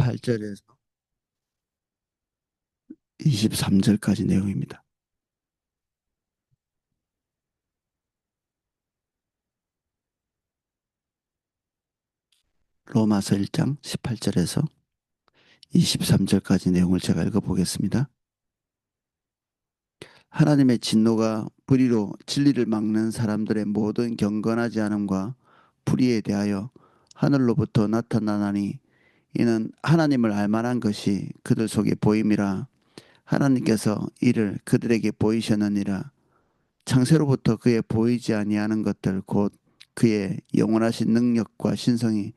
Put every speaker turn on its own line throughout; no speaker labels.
18절에서 23절까지 내용입니다. 로마서 1장 18절에서 23절까지 내용을 제가 읽어보겠습니다. 하나님의 진노가 불의로 진리를 막는 사람들의 모든 경건하지 않음과 불의에 대하여 하늘로부터 나타나나니 이는 하나님을 알만한 것이 그들 속에 보임이라. 하나님께서 이를 그들에게 보이셨느니라. 창세로부터 그의 보이지 아니하는 것들 곧 그의 영원하신 능력과 신성이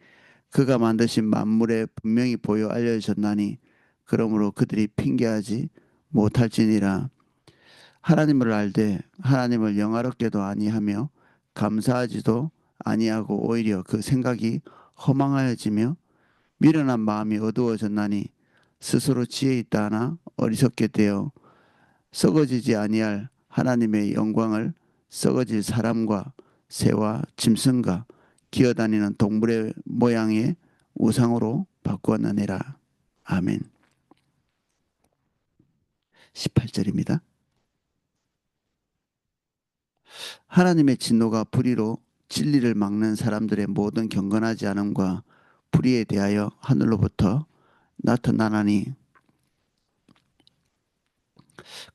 그가 만드신 만물에 분명히 보여 알려졌나니 그러므로 그들이 핑계하지 못할지니라. 하나님을 알되 하나님을 영화롭게도 아니하며 감사하지도 아니하고 오히려 그 생각이 허망하여지며 미련한 마음이 어두워졌나니 스스로 지혜 있다 하나 어리석게 되어 썩어지지 아니할 하나님의 영광을 썩어질 사람과 새와 짐승과 기어다니는 동물의 모양의 우상으로 바꾸었느니라. 아멘. 18절입니다. 하나님의 진노가 불의로 진리를 막는 사람들의 모든 경건하지 않음과 불의에 대하여 하늘로부터 나타나나니,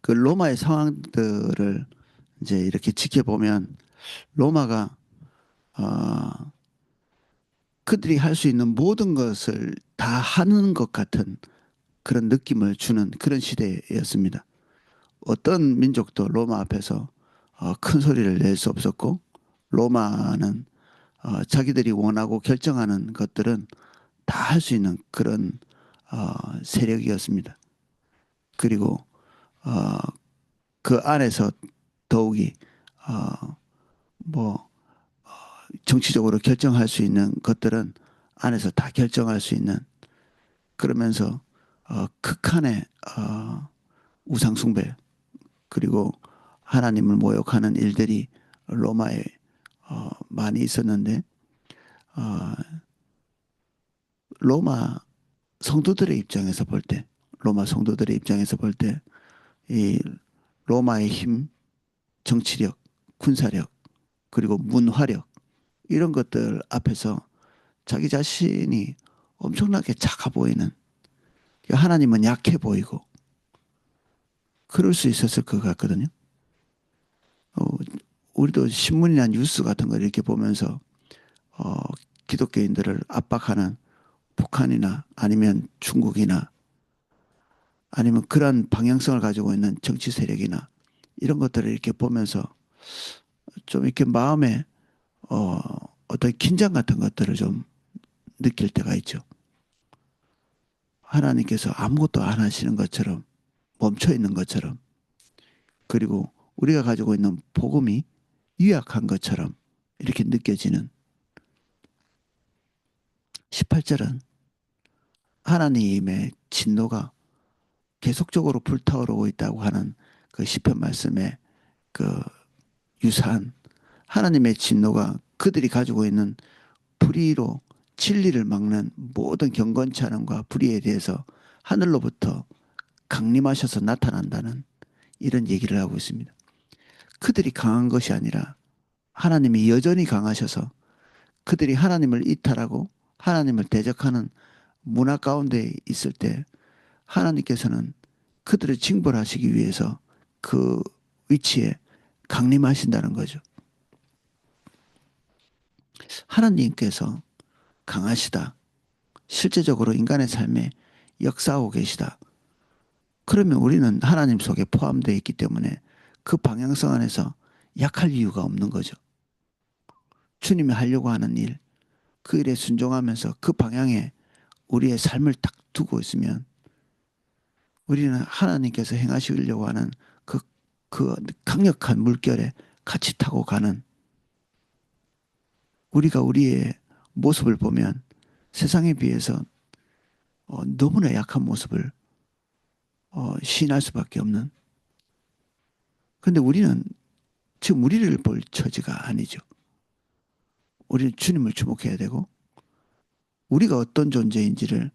그 로마의 상황들을 이제 이렇게 지켜보면 로마가 어, 그들이 할 수 있는 모든 것을 다 하는 것 같은 그런 느낌을 주는 그런 시대였습니다. 어떤 민족도 로마 앞에서 큰 소리를 낼 수 없었고, 로마는 자기들이 원하고 결정하는 것들은 다 할 수 있는 그런 세력이었습니다. 그리고 어, 그 안에서 더욱이 뭐 정치적으로 결정할 수 있는 것들은 안에서 다 결정할 수 있는, 그러면서 극한의 우상 숭배 그리고 하나님을 모욕하는 일들이 로마에 많이 있었는데, 어, 로마 성도들의 입장에서 볼 때, 로마 성도들의 입장에서 볼 때 이 로마의 힘, 정치력, 군사력, 그리고 문화력, 이런 것들 앞에서 자기 자신이 엄청나게 작아 보이는, 하나님은 약해 보이고 그럴 수 있었을 것 같거든요. 어, 우리도 신문이나 뉴스 같은 걸 이렇게 보면서 어, 기독교인들을 압박하는 북한이나 아니면 중국이나 아니면 그런 방향성을 가지고 있는 정치 세력이나 이런 것들을 이렇게 보면서 좀 이렇게 마음에 어, 어떤 긴장 같은 것들을 좀 느낄 때가 있죠. 하나님께서 아무것도 안 하시는 것처럼, 멈춰 있는 것처럼, 그리고 우리가 가지고 있는 복음이 유약한 것처럼 이렇게 느껴지는. 18절은 하나님의 진노가 계속적으로 불타오르고 있다고 하는 그 시편 말씀에 그 유사한, 하나님의 진노가 그들이 가지고 있는 불의로 진리를 막는 모든 경건치 않음과 불의에 대해서 하늘로부터 강림하셔서 나타난다는 이런 얘기를 하고 있습니다. 그들이 강한 것이 아니라 하나님이 여전히 강하셔서 그들이 하나님을 이탈하고 하나님을 대적하는 문화 가운데 있을 때 하나님께서는 그들을 징벌하시기 위해서 그 위치에 강림하신다는 거죠. 하나님께서 강하시다, 실제적으로 인간의 삶에 역사하고 계시다, 그러면 우리는 하나님 속에 포함되어 있기 때문에 그 방향성 안에서 약할 이유가 없는 거죠. 주님이 하려고 하는 일, 그 일에 순종하면서 그 방향에 우리의 삶을 딱 두고 있으면 우리는 하나님께서 행하시려고 하는 그, 그 강력한 물결에 같이 타고 가는, 우리가 우리의 모습을 보면 세상에 비해서 너무나 약한 모습을 시인할 수밖에 없는. 그런데 우리는 지금 우리를 볼 처지가 아니죠. 우리는 주님을 주목해야 되고 우리가 어떤 존재인지를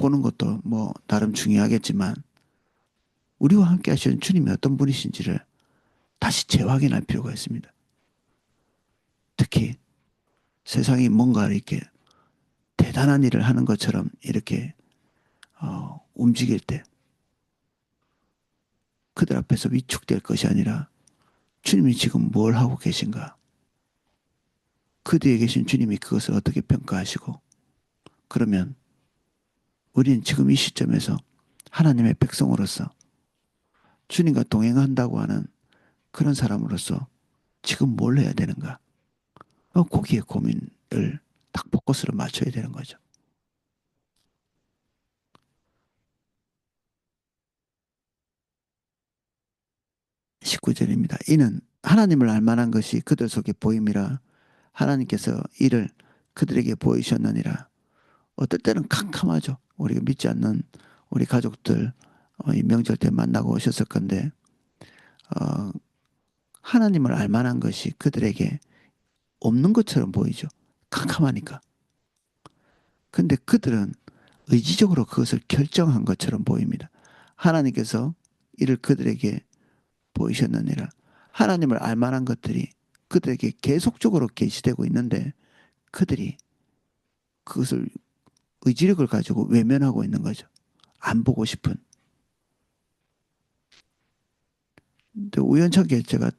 보는 것도 뭐 나름 중요하겠지만 우리와 함께 하시는 주님이 어떤 분이신지를 다시 재확인할 필요가 있습니다. 특히 세상이 뭔가 이렇게 대단한 일을 하는 것처럼 이렇게 움직일 때 그들 앞에서 위축될 것이 아니라 주님이 지금 뭘 하고 계신가? 그 뒤에 계신 주님이 그것을 어떻게 평가하시고 그러면 우리는 지금 이 시점에서 하나님의 백성으로서 주님과 동행한다고 하는 그런 사람으로서 지금 뭘 해야 되는가? 거기에 고민을 딱 포커스를 맞춰야 되는 거죠. 19절입니다. 이는 하나님을 알 만한 것이 그들 속에 보임이라 하나님께서 이를 그들에게 보이셨느니라. 어떨 때는 캄캄하죠. 우리가 믿지 않는 우리 가족들 이 명절 때 만나고 오셨을 건데 어, 하나님을 알 만한 것이 그들에게 없는 것처럼 보이죠. 캄캄하니까. 근데 그들은 의지적으로 그것을 결정한 것처럼 보입니다. 하나님께서 이를 그들에게 보이셨느니라. 하나님을 알 만한 것들이 그들에게 계속적으로 계시되고 있는데 그들이 그것을 의지력을 가지고 외면하고 있는 거죠. 안 보고 싶은. 근데 우연찮게 제가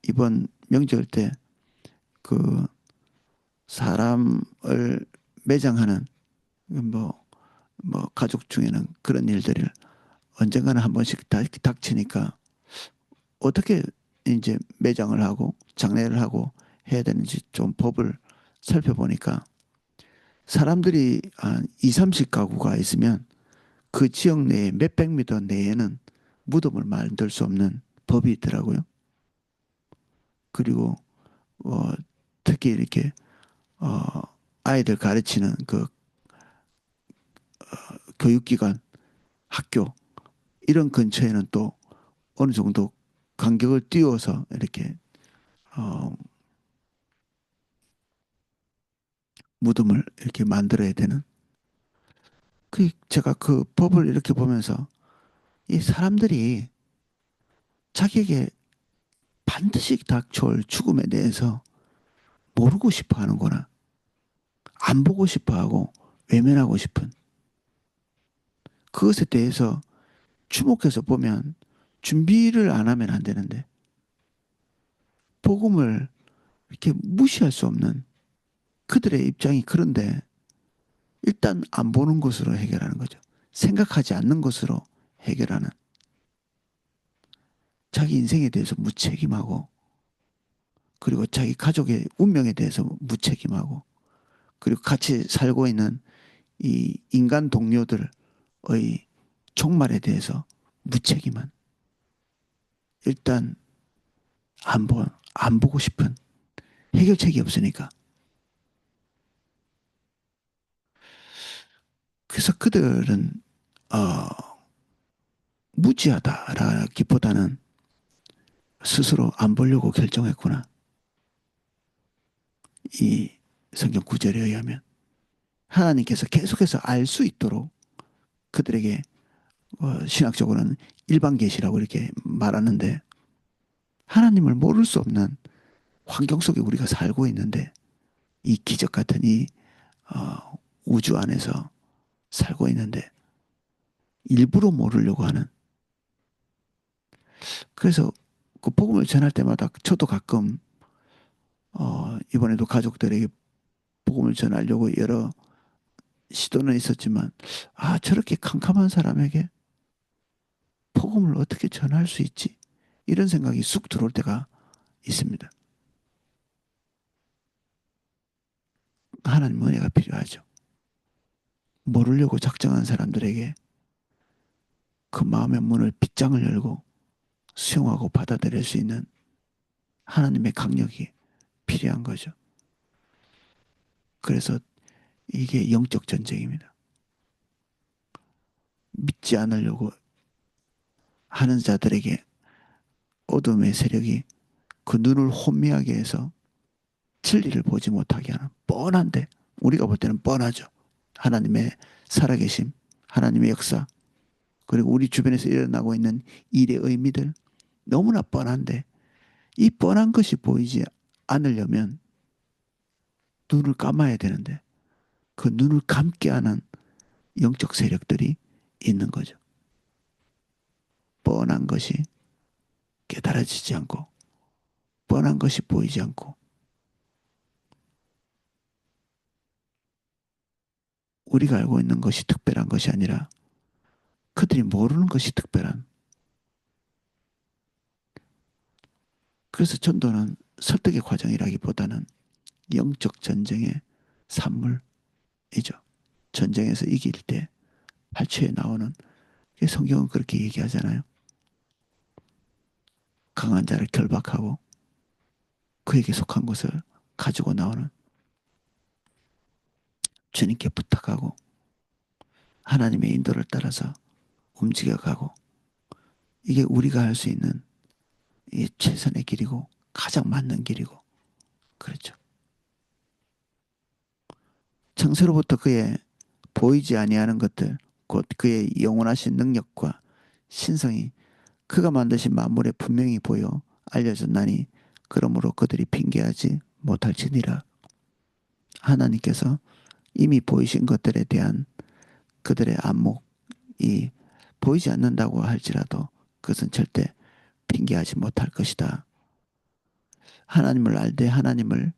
이번 명절 때 그 사람을 매장하는 뭐, 뭐 가족 중에는 그런 일들을 언젠가는 한 번씩 닥치니까 어떻게 이제 매장을 하고 장례를 하고 해야 되는지 좀 법을 살펴보니까 사람들이 한 2, 30가구가 있으면 그 지역 내에 몇백 미터 내에는 무덤을 만들 수 없는 법이 있더라고요. 그리고 어, 특히 이렇게 어, 아이들 가르치는 그 교육기관, 학교 이런 근처에는 또 어느 정도 간격을 띄워서 이렇게 어, 무덤을 이렇게 만들어야 되는 그 제가 그 법을 이렇게 보면서 이 사람들이 자기에게 반드시 닥쳐올 죽음에 대해서 모르고 싶어 하는구나. 안 보고 싶어 하고 외면하고 싶은 그것에 대해서 주목해서 보면 준비를 안 하면 안 되는데 복음을 이렇게 무시할 수 없는 그들의 입장이 그런데 일단 안 보는 것으로 해결하는 거죠. 생각하지 않는 것으로 해결하는 자기 인생에 대해서 무책임하고 그리고 자기 가족의 운명에 대해서 무책임하고 그리고 같이 살고 있는 이 인간 동료들의 종말에 대해서 무책임한 일단 안 보고 싶은 해결책이 없으니까 그래서 그들은 어, 무지하다라기보다는 스스로 안 보려고 결정했구나. 이 성경 구절에 의하면 하나님께서 계속해서 알 수 있도록 그들에게 신학적으로는 일반 계시라고 이렇게 말하는데 하나님을 모를 수 없는 환경 속에 우리가 살고 있는데 이 기적 같은 이 우주 안에서 살고 있는데 일부러 모르려고 하는 그래서 그 복음을 전할 때마다 저도 가끔 이번에도 가족들에게 복음을 전하려고 여러 시도는 있었지만 저렇게 캄캄한 사람에게 복음을 어떻게 전할 수 있지? 이런 생각이 쑥 들어올 때가 있습니다. 하나님 은혜가 필요하죠. 모르려고 작정한 사람들에게 그 마음의 문을 빗장을 열고 수용하고 받아들일 수 있는 하나님의 강력이 필요한 거죠. 그래서 이게 영적 전쟁입니다. 믿지 않으려고 하는 자들에게 어둠의 세력이 그 눈을 혼미하게 해서 진리를 보지 못하게 하는 뻔한데 우리가 볼 때는 뻔하죠. 하나님의 살아계심, 하나님의 역사, 그리고 우리 주변에서 일어나고 있는 일의 의미들 너무나 뻔한데 이 뻔한 것이 보이지 않으려면 눈을 감아야 되는데 그 눈을 감게 하는 영적 세력들이 있는 거죠. 뻔한 것이 깨달아지지 않고 뻔한 것이 보이지 않고 우리가 알고 있는 것이 특별한 것이 아니라 그들이 모르는 것이 특별한. 그래서 전도는 설득의 과정이라기보다는 영적 전쟁의 산물이죠. 전쟁에서 이길 때 발초에 나오는, 성경은 그렇게 얘기하잖아요. 강한 자를 결박하고 그에게 속한 것을 가지고 나오는, 주님께 부탁하고 하나님의 인도를 따라서 움직여가고, 이게 우리가 할 수 있는 이 최선의 길이고 가장 맞는 길이고 그렇죠. 창세로부터 그의 보이지 아니하는 것들, 곧 그의 영원하신 능력과 신성이 그가 만드신 만물에 분명히 보여 알려졌나니 그러므로 그들이 핑계하지 못할지니라. 하나님께서 이미 보이신 것들에 대한 그들의 안목이 보이지 않는다고 할지라도 그것은 절대 핑계하지 못할 것이다. 하나님을 알되 하나님을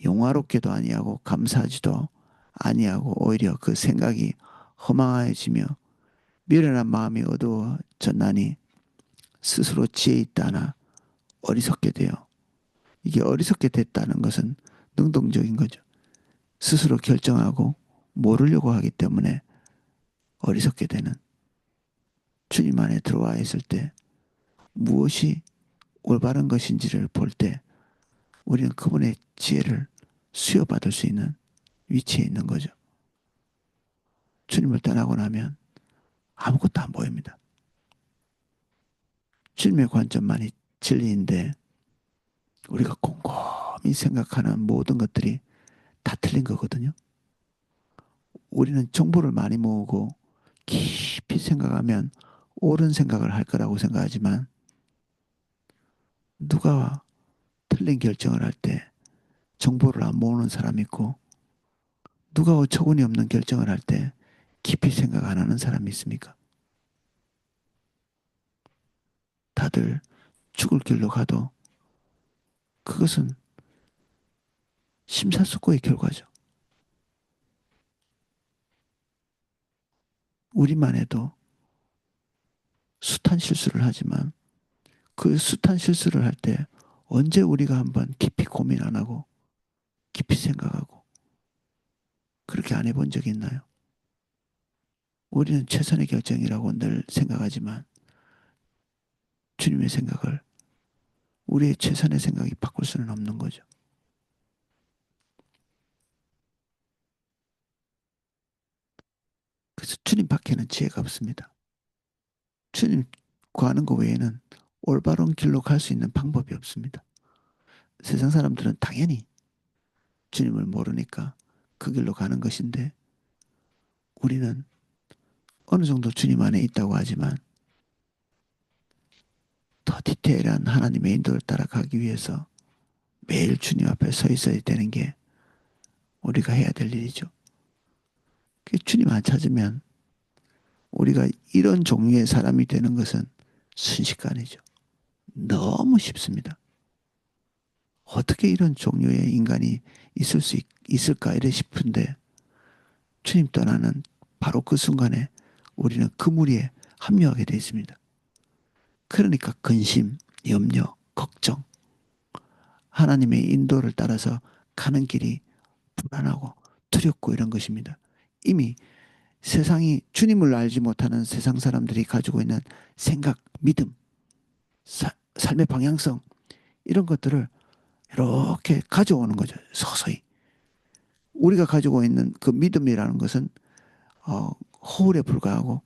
영화롭게도 아니하고 감사하지도 아니하고 오히려 그 생각이 허망해지며 미련한 마음이 어두워졌나니 스스로 지혜 있다나 어리석게 되어, 이게 어리석게 됐다는 것은 능동적인 거죠. 스스로 결정하고 모르려고 하기 때문에 어리석게 되는, 주님 안에 들어와 있을 때 무엇이 올바른 것인지를 볼 때 우리는 그분의 지혜를 수여받을 수 있는 위치에 있는 거죠. 주님을 떠나고 나면 아무것도 안 보입니다. 주님의 관점만이 진리인데 우리가 곰곰이 생각하는 모든 것들이 다 틀린 거거든요. 우리는 정보를 많이 모으고 깊이 생각하면 옳은 생각을 할 거라고 생각하지만 누가 틀린 결정을 할 때 정보를 안 모으는 사람이 있고 누가 어처구니 없는 결정을 할 때 깊이 생각 안 하는 사람이 있습니까? 다들 죽을 길로 가도 그것은 심사숙고의 결과죠. 우리만 해도 숱한 실수를 하지만 그 숱한 실수를 할 때 언제 우리가 한번 깊이 고민 안 하고 깊이 생각하고 그렇게 안 해본 적이 있나요? 우리는 최선의 결정이라고 늘 생각하지만 주님의 생각을 우리의 최선의 생각이 바꿀 수는 없는 거죠. 그래서 주님 밖에는 지혜가 없습니다. 주님 구하는 것 외에는 올바른 길로 갈 수 있는 방법이 없습니다. 세상 사람들은 당연히 주님을 모르니까 그 길로 가는 것인데 우리는 어느 정도 주님 안에 있다고 하지만 더 디테일한 하나님의 인도를 따라가기 위해서 매일 주님 앞에 서 있어야 되는 게 우리가 해야 될 일이죠. 주님 안 찾으면 우리가 이런 종류의 사람이 되는 것은 순식간이죠. 너무 쉽습니다. 어떻게 이런 종류의 인간이 있을까 이래 싶은데 주님 떠나는 바로 그 순간에 우리는 그 무리에 합류하게 되어 있습니다. 그러니까 근심, 염려, 걱정, 하나님의 인도를 따라서 가는 길이 불안하고 두렵고 이런 것입니다. 이미 세상이 주님을 알지 못하는 세상 사람들이 가지고 있는 생각, 믿음, 삶의 방향성 이런 것들을 이렇게 가져오는 거죠. 서서히. 우리가 가지고 있는 그 믿음이라는 것은 허울에 불과하고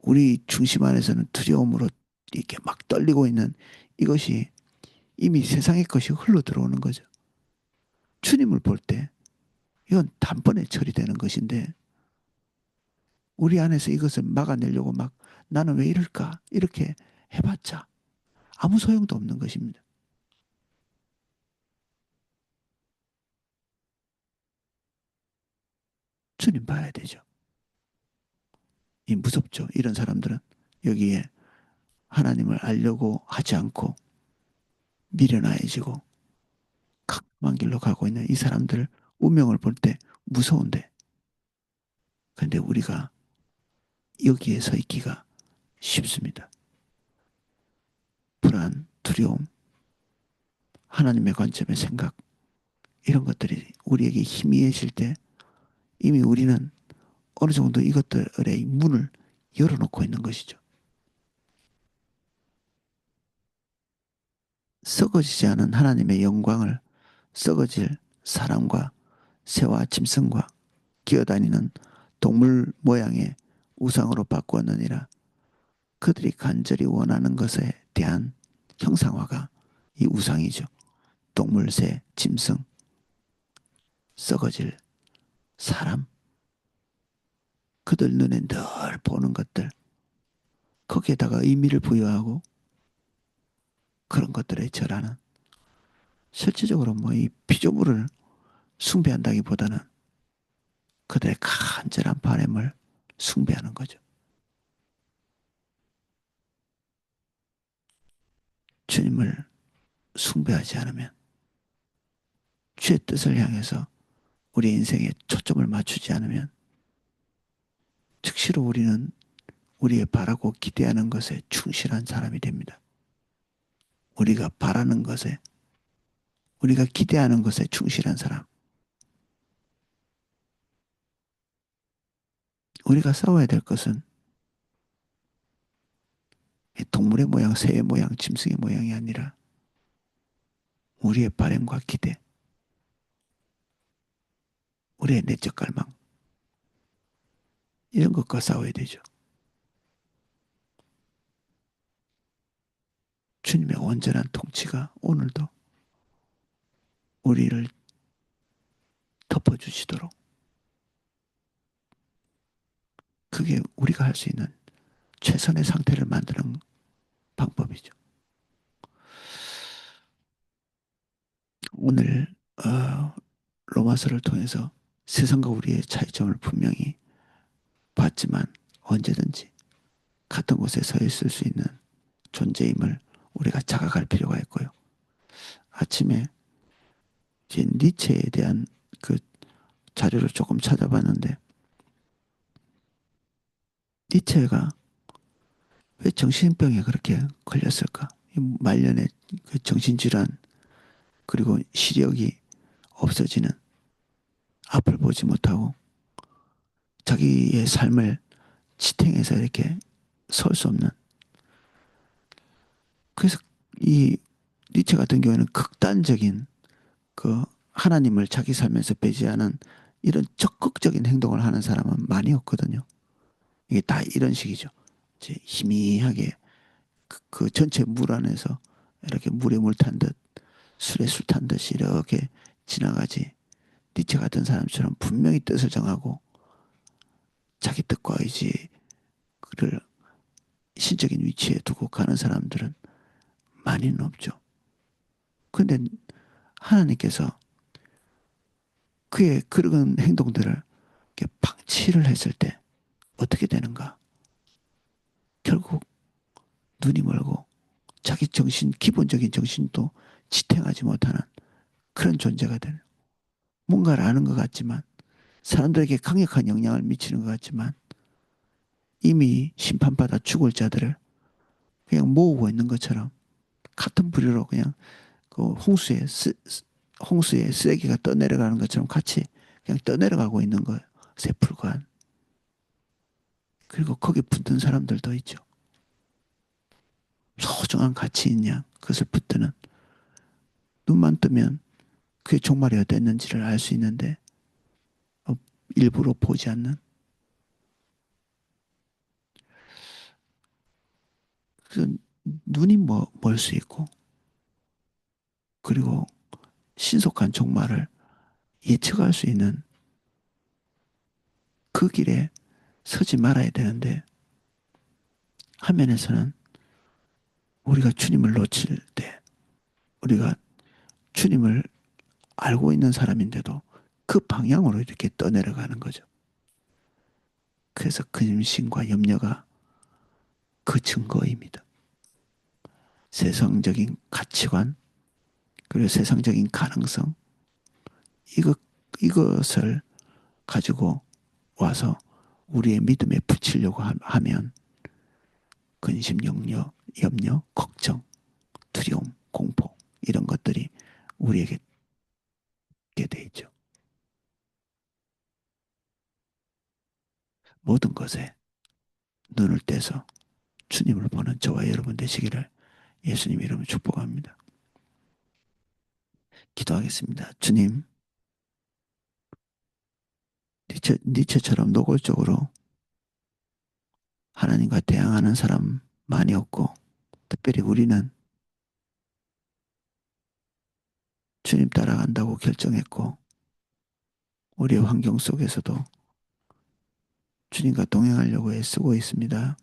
우리 중심 안에서는 두려움으로 이렇게 막 떨리고 있는 이것이 이미 세상의 것이 흘러 들어오는 거죠. 주님을 볼 때 이건 단번에 처리되는 것인데 우리 안에서 이것을 막아내려고 막 나는 왜 이럴까? 이렇게 해봤자 아무 소용도 없는 것입니다. 주님 봐야 되죠. 이 무섭죠. 이런 사람들은 여기에 하나님을 알려고 하지 않고 미련해지고 각만 길로 가고 있는 이 사람들 운명을 볼 때 무서운데 근데 우리가 여기에 서 있기가 쉽습니다. 불안, 두려움, 하나님의 관점의 생각 이런 것들이 우리에게 희미해질 때 이미 우리는 어느 정도 이것들의 문을 열어놓고 있는 것이죠. 썩어지지 않은 하나님의 영광을 썩어질 사람과 새와 짐승과 기어다니는 동물 모양의 우상으로 바꾸었느니라. 그들이 간절히 원하는 것에 대한 형상화가 이 우상이죠. 동물, 새, 짐승, 썩어질 사람, 그들 눈에 늘 보는 것들, 거기에다가 의미를 부여하고 그런 것들에 절하는 실질적으로 뭐 이 피조물을 숭배한다기보다는 그들의 간절한 바램을 숭배하는 거죠. 주님을 숭배하지 않으면 주의 뜻을 향해서 우리 인생에 초점을 맞추지 않으면 즉시로 우리는 우리의 바라고 기대하는 것에 충실한 사람이 됩니다. 우리가 바라는 것에, 우리가 기대하는 것에 충실한 사람. 우리가 싸워야 될 것은 동물의 모양, 새의 모양, 짐승의 모양이 아니라 우리의 바램과 기대, 우리의 내적 갈망, 이런 것과 싸워야 되죠. 주님의 온전한 통치가 오늘도 우리를 덮어주시도록 그게 우리가 할 수 있는 최선의 상태를 만드는 방법이죠. 오늘 로마서를 통해서 세상과 우리의 차이점을 분명히 봤지만 언제든지 같은 곳에 서 있을 수 있는 존재임을 우리가 자각할 필요가 있고요. 아침에 이제 니체에 대한 그 자료를 조금 찾아봤는데 니체가 왜 정신병에 그렇게 걸렸을까? 말년에 그 정신질환 그리고 시력이 없어지는 앞을 보지 못하고 자기의 삶을 지탱해서 이렇게 설 수 없는 그래서 이 니체 같은 경우에는 극단적인 그 하나님을 자기 삶에서 배제하는 이런 적극적인 행동을 하는 사람은 많이 없거든요. 이게 다 이런 식이죠. 이제 희미하게 그 전체 물 안에서 이렇게 물에 물 탄 듯, 술에 술 탄 듯이 이렇게 지나가지. 니체 같은 사람처럼 분명히 뜻을 정하고 자기 뜻과 의지를 신적인 위치에 두고 가는 사람들은 많이는 없죠. 근데 하나님께서 그의 그런 행동들을 방치를 했을 때 어떻게 되는가? 결국 눈이 멀고 자기 정신, 기본적인 정신도 지탱하지 못하는 그런 존재가 되는. 뭔가를 아는 것 같지만 사람들에게 강력한 영향을 미치는 것 같지만 이미 심판받아 죽을 자들을 그냥 모으고 있는 것처럼 같은 부류로 그냥 그 홍수에 쓰레기가 떠내려가는 것처럼 같이 그냥 떠내려가고 있는 거예요. 새풀관. 그리고 거기 붙는 사람들도 있죠. 소중한 가치인 양 그것을 붙드는 눈만 뜨면 그게 종말이 어땠는지를 알 수 있는데 어, 일부러 보지 않는 그 눈이 멀 수 있고 그리고 신속한 종말을 예측할 수 있는 그 길에 서지 말아야 되는데 화면에서는 우리가 주님을 놓칠 때 우리가 주님을 알고 있는 사람인데도 그 방향으로 이렇게 떠내려가는 거죠. 그래서 근심과 염려가 그 증거입니다. 세상적인 가치관, 그리고 세상적인 가능성, 이것, 이것을 가지고 와서 우리의 믿음에 붙이려고 하면 근심, 염려, 걱정, 두려움, 공포, 이런 것들이 우리에게 있게 돼 있죠. 모든 것에 눈을 떼서 주님을 보는 저와 여러분 되시기를 예수님 이름으로 축복합니다. 기도하겠습니다. 주님, 니체처럼 노골적으로 하나님과 대항하는 사람 많이 없고, 특별히 우리는 주님 따라간다고 결정했고, 우리의 환경 속에서도 주님과 동행하려고 애쓰고 있습니다.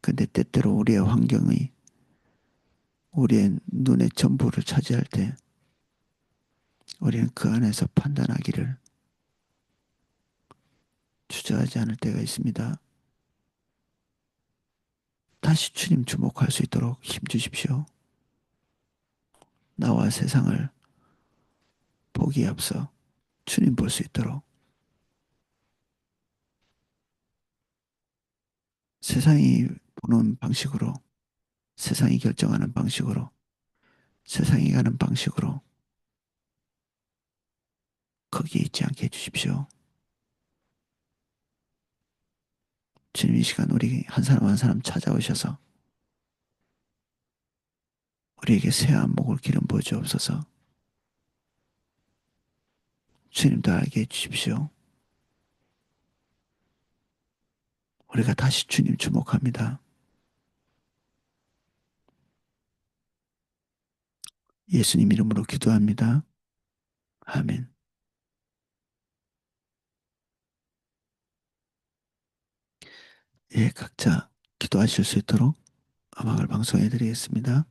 근데 때때로 우리의 환경이 우리의 눈의 전부를 차지할 때 우리는 그 안에서 판단하기를 주저하지 않을 때가 있습니다. 다시 주님 주목할 수 있도록 힘 주십시오. 나와 세상을 보기에 앞서 주님 볼 수 있도록 세상이 보는 방식으로, 세상이 결정하는 방식으로, 세상이 가는 방식으로 거기에 있지 않게 해주십시오. 주님 이 시간 우리 한 사람 한 사람 찾아오셔서 우리에게 새 안목을 기름 부어 주옵소서. 주님도 알게 해주십시오. 우리가 다시 주님 주목합니다. 예수님 이름으로 기도합니다. 아멘. 예, 각자 기도하실 수 있도록 음악을 방송해 드리겠습니다.